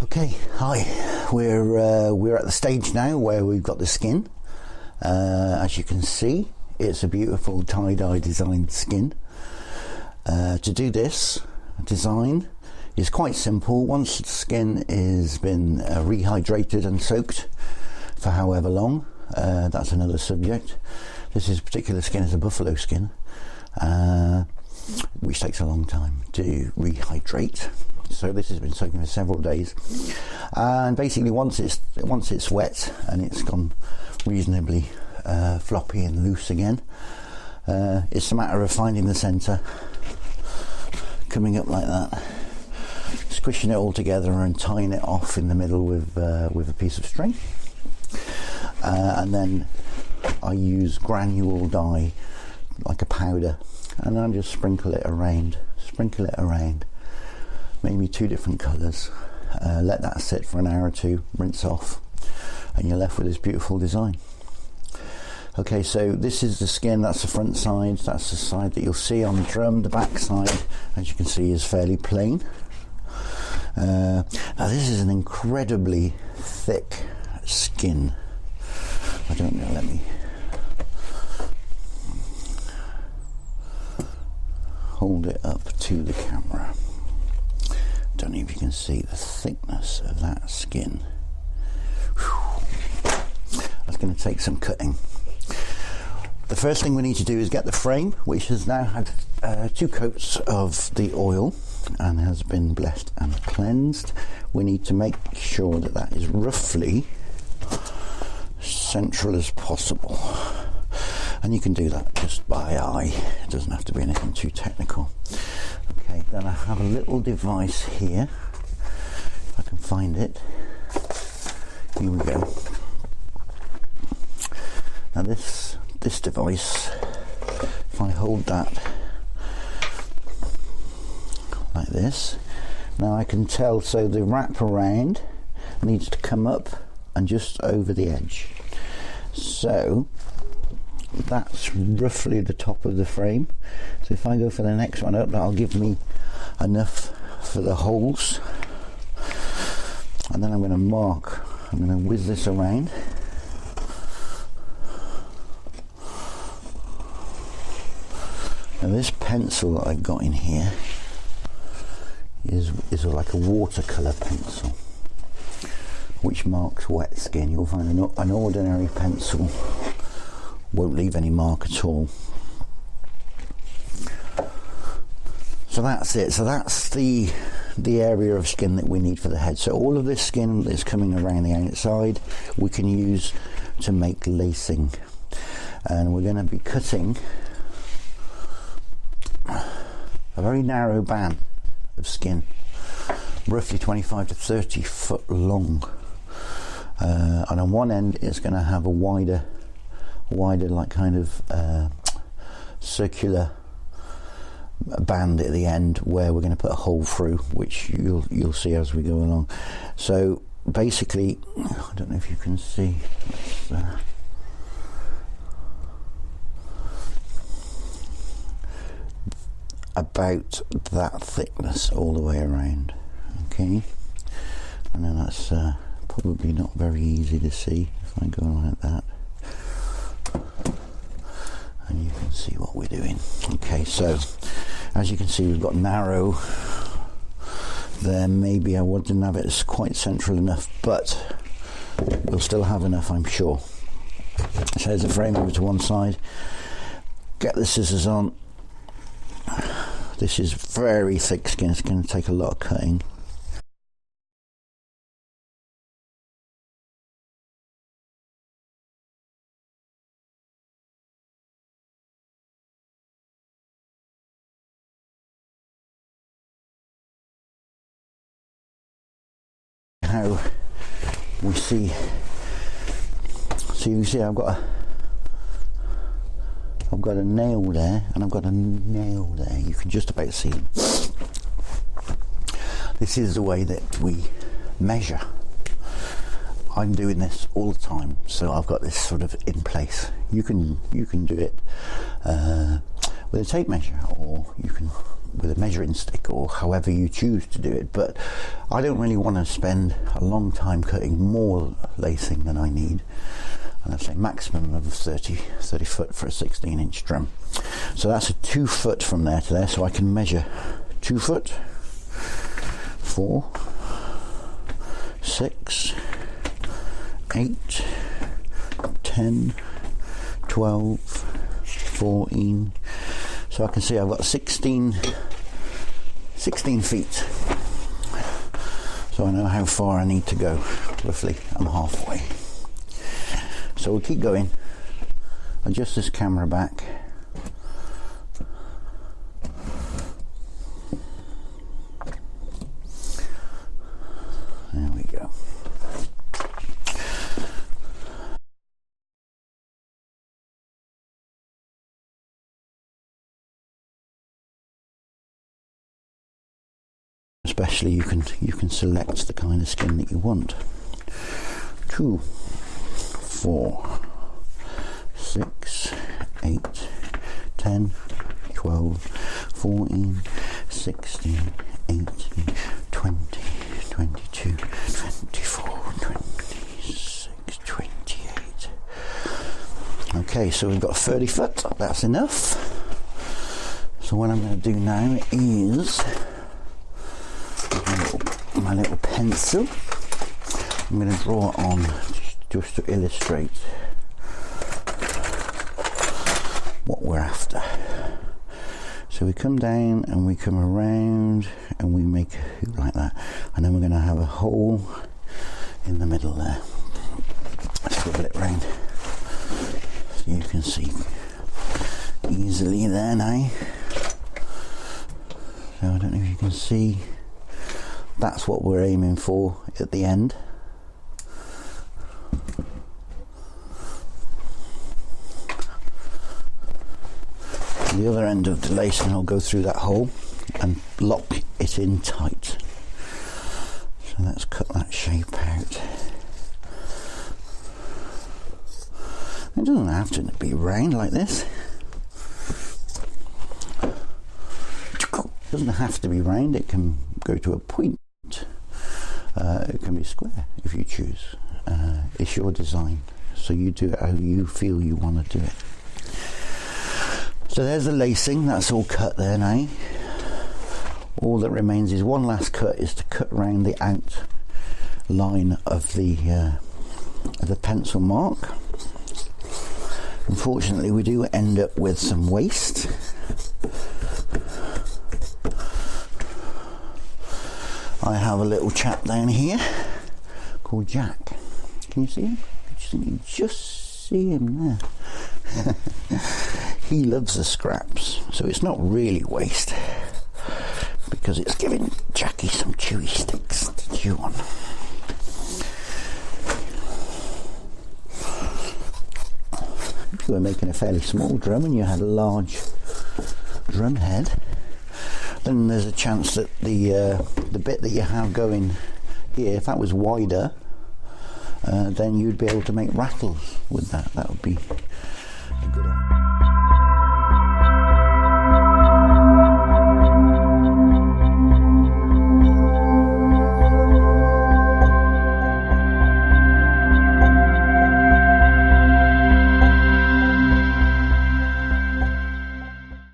Okay, hi. We're at the stage now where we've got the skin. As you can see, it's a beautiful tie-dye designed skin. To do this design is quite simple. Once the skin has been rehydrated and soaked for however long, that's another subject. This particular skin is a buffalo skin, which takes a long time to rehydrate. So this has been soaking for several days, and basically once it's wet and it's gone reasonably floppy and loose again, it's a matter of finding the centre, coming up like that, squishing it all together and tying it off in the middle with a piece of string, and then I use granule dye like a powder, and I just sprinkle it around, maybe 2 different colours, let that sit for an hour or 2, rinse off, and you're left with this beautiful design. Okay, so this is the skin, that's the front side, that's the side that you'll see on the drum. The back side, as you can see, is fairly plain. Now this is an incredibly thick skin. I don't know, let me hold it up to the camera. Don't know if you can see the thickness of that skin. Whew. That's going to take some cutting. The first thing we need to do is get the frame, which has now had 2 coats of the oil and has been blessed and cleansed. We need to make sure that that is roughly central as possible, and you can do that just by eye. It doesn't have to be anything too technical. Okay, then I have a little device here, if I can find it. Here we go. Now this device, if I hold that like this, now I can tell, so the wrap around needs to come up and just over the edge. So that's roughly the top of the frame. So if I go for the next one up, that'll give me enough for the holes, and then I'm going to whiz this around. Now this pencil that I got in here is like a watercolour pencil, which marks wet skin. You'll find an ordinary pencil won't leave any mark at all. So that's it. So that's the area of skin that we need for the head. So all of this skin that's coming around the outside we can use to make lacing, and we're going to be cutting a very narrow band of skin, roughly 25 to 30 foot long, and on one end it's going to have a wider like kind of circular band at the end where we're going to put a hole through, which you'll see as we go along. So basically, I don't know if you can see, about that thickness all the way around. Okay, I know that's probably not very easy to see if I go like that, and you can see what we're doing. Okay, so as you can see, we've got narrow there. Maybe I wouldn't have it quite central enough, but we'll still have enough, I'm sure. So there's the frame over to one side. Get the scissors on. This is very thick skin, it's going to take a lot of cutting. How we see, so you can see I've got a nail there, and I've got a nail there. You can just about see them. This is the way that we measure. I'm doing this all the time, so I've got this sort of in place. You can do it with a tape measure, or you can with a measuring stick, or however you choose to do it. But I don't really want to spend a long time cutting more lacing than I need. And I'd say maximum of 30 foot for a 16-inch drum. So that's a 2 foot from there to there, so I can measure 2 foot, 4, 6, 8, 10, 12, 14. So I can see I've got 16 feet. So I know how far I need to go. Roughly, I'm halfway. So we'll keep going. Adjust this camera back. There we go. Especially you can select the kind of skin that you want. 2, 4, 6, 8, 10, 12, 14, 16, 18, 20, 22, 24, 26, 28. Okay, so we've got 30 foot, that's enough. So what I'm going to do now is my little pencil. I'm going to draw on just to illustrate what we're after. So we come down and we come around and we make a hoop like that, and then we're going to have a hole in the middle there. Swivel it round so you can see easily there now. So I don't know if you can see, that's what we're aiming for at the end. The other end of the lacing will go through that hole and lock it in tight. So let's cut that shape out. It doesn't have to be round like this. It doesn't have to be round, it can go to a point. It can be square if you choose. It's your design, so you do it how you feel you want to do it. So there's the lacing, that's all cut there now. All that remains is one last cut, is to cut around the outline of the pencil mark. Unfortunately, we do end up with some waste. I have a little chap down here called Jack. Can you see him? You just see him there. He loves the scraps, so it's not really waste, because it's giving Jackie some chewy sticks to chew on. If you were making a fairly small drum and you had a large drum head, then there's a chance that the bit that you have going here, if that was wider, then you'd be able to make rattles with that. That would be a good idea.